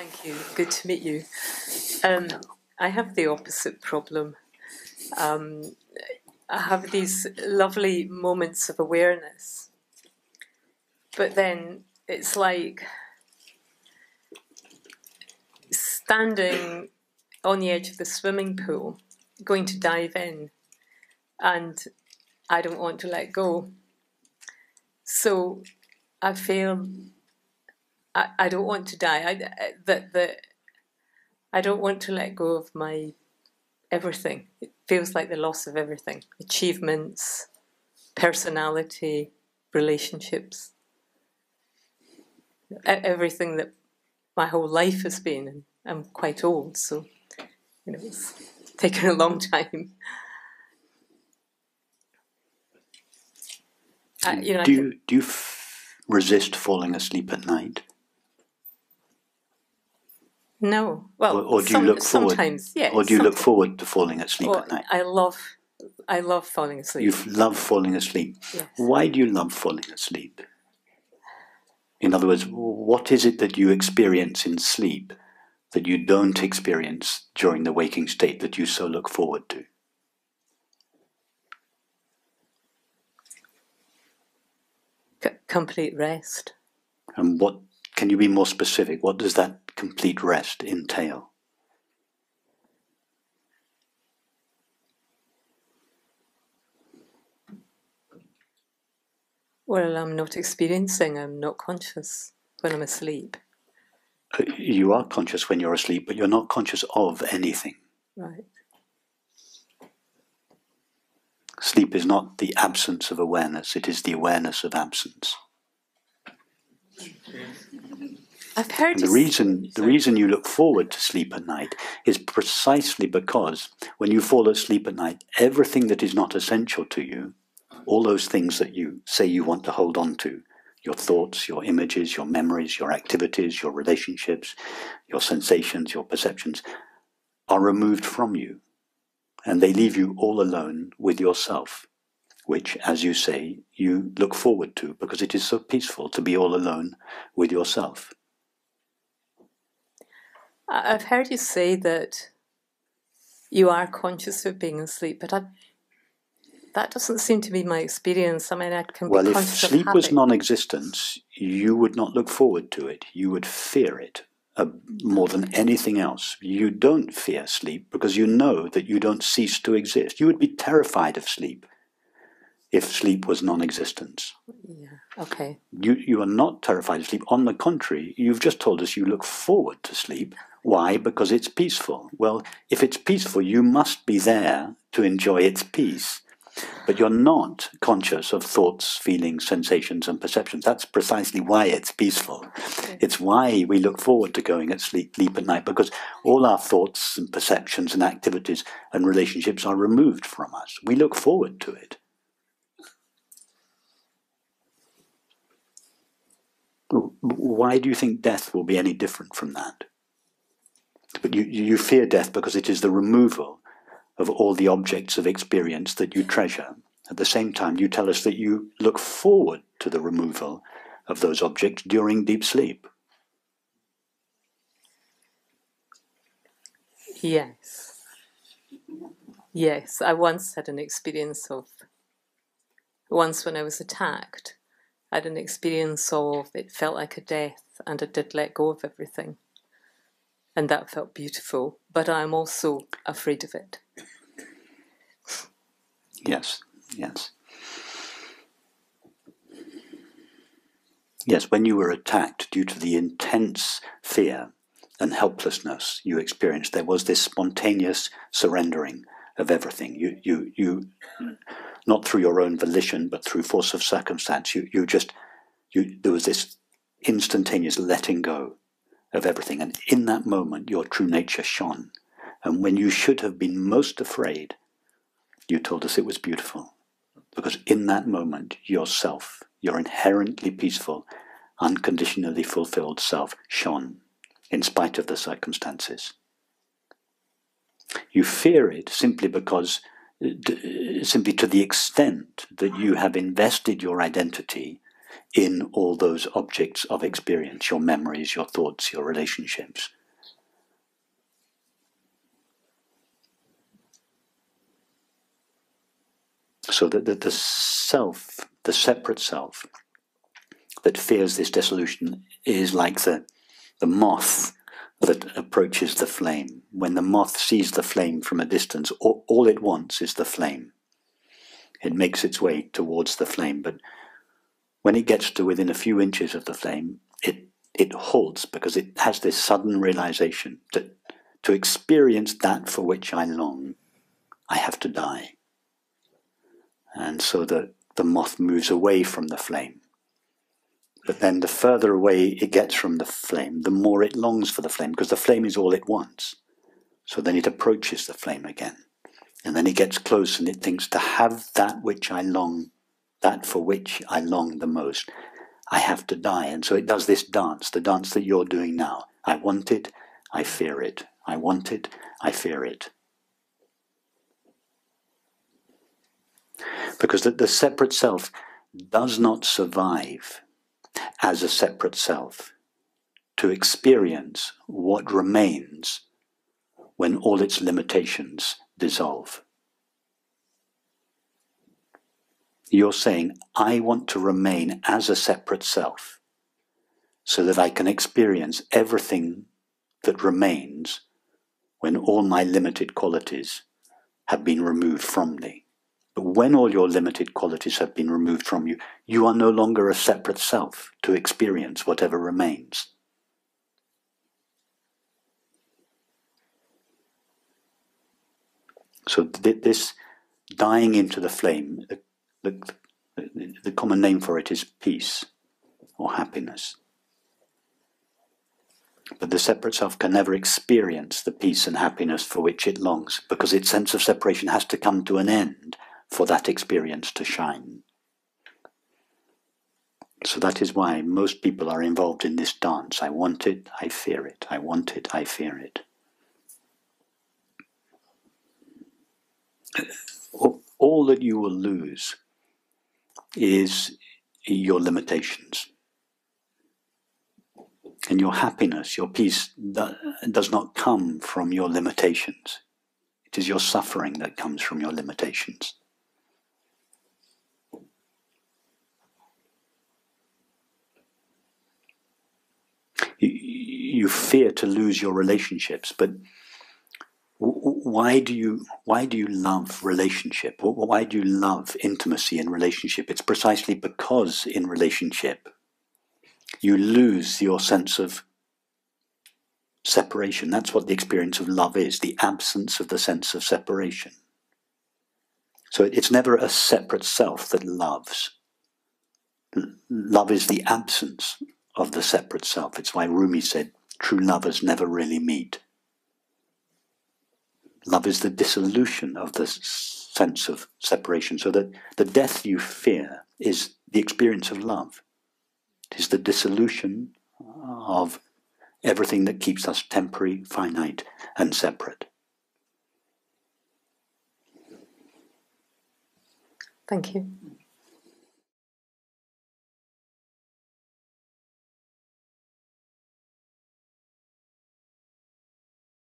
Thank you. Good to meet you. I have the opposite problem. I have these lovely moments of awareness, but then it's like standing on the edge of the swimming pool, going to dive in, and I don't want to let go. So I feel I don't want to die. I don't want to let go of my everything. It feels like the loss of everything. Achievements, personality, relationships. Everything that my whole life has been. And I'm quite old, so it's taken a long time. Do you resist falling asleep at night? No. Well, or do you look forward? Sometimes, yes. Or do you look forward to falling asleep at night? I love falling asleep. You love falling asleep. Yes. Why do you love falling asleep? In other words, what is it that you experience in sleep that you don't experience during the waking state that you so look forward to? Complete rest. And what can you be more specific? What does that complete rest entail? Well, I'm not experiencing, I'm not conscious when I'm asleep. You are conscious when you're asleep, but you're not conscious of anything. Right. Sleep is not the absence of awareness, it is the awareness of absence. I've heard the reason you look forward to sleep at night is precisely because when you fall asleep at night, everything that is not essential to you, all those things that you say you want to hold on to, your thoughts, your images, your memories, your activities, your relationships, your sensations, your perceptions, are removed from you. And they leave you all alone with yourself, which, as you say, you look forward to because it is so peaceful to be all alone with yourself. I've heard you say that you are conscious of being asleep, but that doesn't seem to be my experience. I mean, I can be conscious of having. Well, if sleep was non-existence, you would not look forward to it. You would fear it more than anything else. You don't fear sleep because you know that you don't cease to exist. You would be terrified of sleep if sleep was non-existence. Yeah, okay. You are not terrified of sleep. On the contrary, you've just told us you look forward to sleep. Why? Because it's peaceful. Well, if it's peaceful, you must be there to enjoy its peace. But you're not conscious of thoughts, feelings, sensations, and perceptions. That's precisely why it's peaceful. Okay. It's why we look forward to going at sleep at night, because all our thoughts and perceptions and activities and relationships are removed from us. We look forward to it. Why do you think death will be any different from that? But you fear death because it is the removal of all the objects of experience that you treasure. At the same time, you tell us that you look forward to the removal of those objects during deep sleep. Yes. Yes, I once had an experience of, once when I was attacked, I had an experience of, it felt like a death, and I did let go of everything. And that felt beautiful, but I'm also afraid of it. Yes, yes. Yes, when you were attacked due to the intense fear and helplessness you experienced, there was this spontaneous surrendering of everything. You not through your own volition, but through force of circumstance, there was this instantaneous letting go of everything. And in that moment, your true nature shone. And when you should have been most afraid, you told us it was beautiful. Because in that moment, yourself, your inherently peaceful, unconditionally fulfilled self, shone, in spite of the circumstances. You fear it simply because, simply to the extent that you have invested your identity in all those objects of experience, your memories, your thoughts, your relationships. So that the self, the separate self that fears this dissolution is like the moth that approaches the flame. When the moth sees the flame from a distance, all it wants is the flame. It makes its way towards the flame, but when it gets to within a few inches of the flame, it halts because it has this sudden realization that to experience that for which I long, I have to die. And so the moth moves away from the flame. But then the further away it gets from the flame, the more it longs for the flame, because the flame is all it wants. So then it approaches the flame again. And then it gets close and it thinks, to have that which I long, that for which I long the most, I have to die. And so it does this dance, the dance that you're doing now. I want it, I fear it. I want it, I fear it. Because the separate self does not survive as a separate self to experience what remains when all its limitations dissolve. You're saying, I want to remain as a separate self so that I can experience everything that remains when all my limited qualities have been removed from me. But when all your limited qualities have been removed from you, you are no longer a separate self to experience whatever remains. So this dying into the flame, the common name for it is peace or happiness. But the separate self can never experience the peace and happiness for which it longs, because its sense of separation has to come to an end for that experience to shine. So that is why most people are involved in this dance. I want it, I fear it. I want it, I fear it. All that you will lose is your limitations. And your happiness, your peace, does not come from your limitations. It is your suffering that comes from your limitations. You fear to lose your relationships, but why do you love relationship? Why do you love intimacy in relationship? It's precisely because in relationship you lose your sense of separation. That's what the experience of love is, the absence of the sense of separation. So it's never a separate self that loves. Love is the absence of the separate self. It's why Rumi said, true lovers never really meet. Love is the dissolution of the sense of separation. So that the death you fear is the experience of love. It is the dissolution of everything that keeps us temporary, finite, and separate. Thank you.